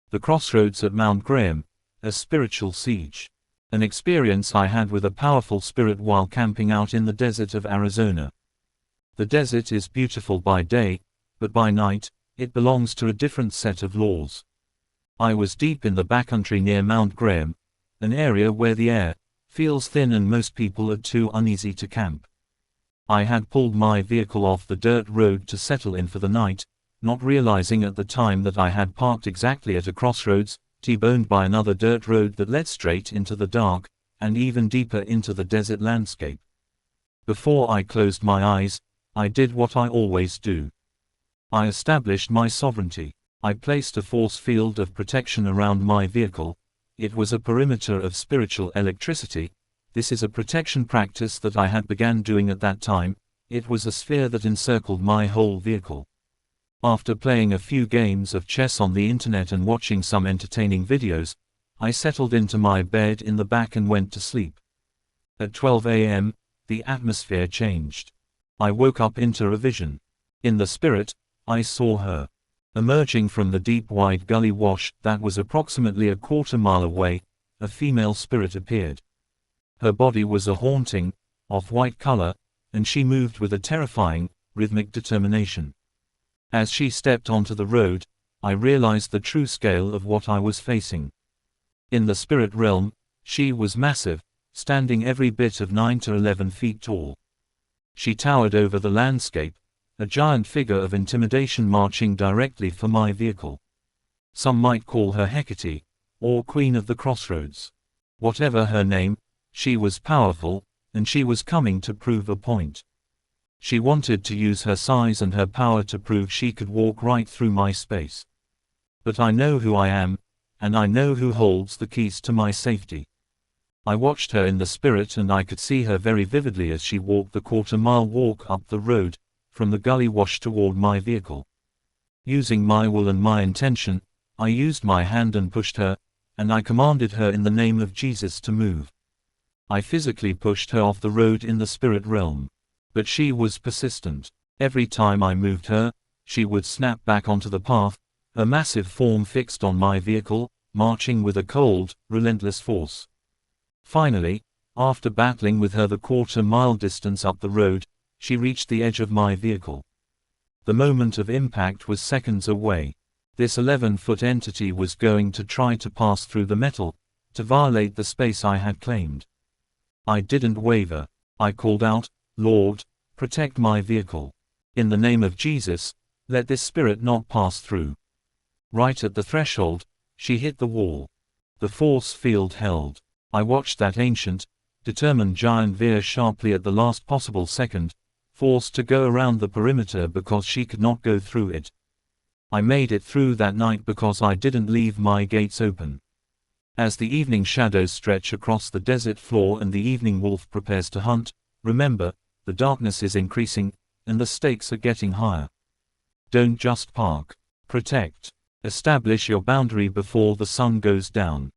The Crossroads at Mount Graham, a spiritual siege. An experience I had with a powerful spirit while camping out in the desert of Arizona. The desert is beautiful by day, but by night, it belongs to a different set of laws. I was deep in the backcountry near Mount Graham, an area where the air feels thin and most people are too uneasy to camp. I had pulled my vehicle off the dirt road to settle in for the night, not realizing at the time that I had parked exactly at a crossroads, T-boned by another dirt road that led straight into the dark, and even deeper into the desert landscape. Before I closed my eyes, I did what I always do. I established my sovereignty. I placed a force field of protection around my vehicle. It was a perimeter of spiritual electricity. This is a protection practice that I had begun doing at that time. It was a sphere that encircled my whole vehicle. After playing a few games of chess on the internet and watching some entertaining videos, I settled into my bed in the back and went to sleep. At 12 a.m., the atmosphere changed. I woke up into a vision. In the spirit, I saw her. Emerging from the deep wide gully wash that was approximately a quarter-mile away, a female spirit appeared. Her body was a haunting, off-white color, and she moved with a terrifying, rhythmic determination. As she stepped onto the road, I realized the true scale of what I was facing. In the spirit realm, she was massive, standing every bit of 9 to 11 feet tall. She towered over the landscape, a giant figure of intimidation marching directly for my vehicle. Some might call her Hecate, or Queen of the Crossroads. Whatever her name, she was powerful, and she was coming to prove a point. She wanted to use her size and her power to prove she could walk right through my space. But I know who I am, and I know who holds the keys to my safety. I watched her in the spirit and I could see her very vividly as she walked the quarter-mile walk up the road, from the gully wash toward my vehicle. Using my will and my intention, I used my hand and pushed her, and I commanded her in the name of Jesus to move. I physically pushed her off the road in the spirit realm. But she was persistent. Every time I moved her, she would snap back onto the path, her massive form fixed on my vehicle, marching with a cold, relentless force. Finally, after battling with her the quarter-mile distance up the road, she reached the edge of my vehicle. The moment of impact was seconds away. This 11-foot entity was going to try to pass through the metal, to violate the space I had claimed. I didn't waver. I called out, "Lord, protect my vehicle. In the name of Jesus, let this spirit not pass through." Right at the threshold, she hit the wall. The force field held. I watched that ancient, determined giant veer sharply at the last possible second, forced to go around the perimeter because she could not go through it. I made it through that night because I didn't leave my gates open. As the evening shadows stretch across the desert floor and the evening wolf prepares to hunt, remember, the darkness is increasing, and the stakes are getting higher. Don't just park. Protect. Establish your boundary before the sun goes down.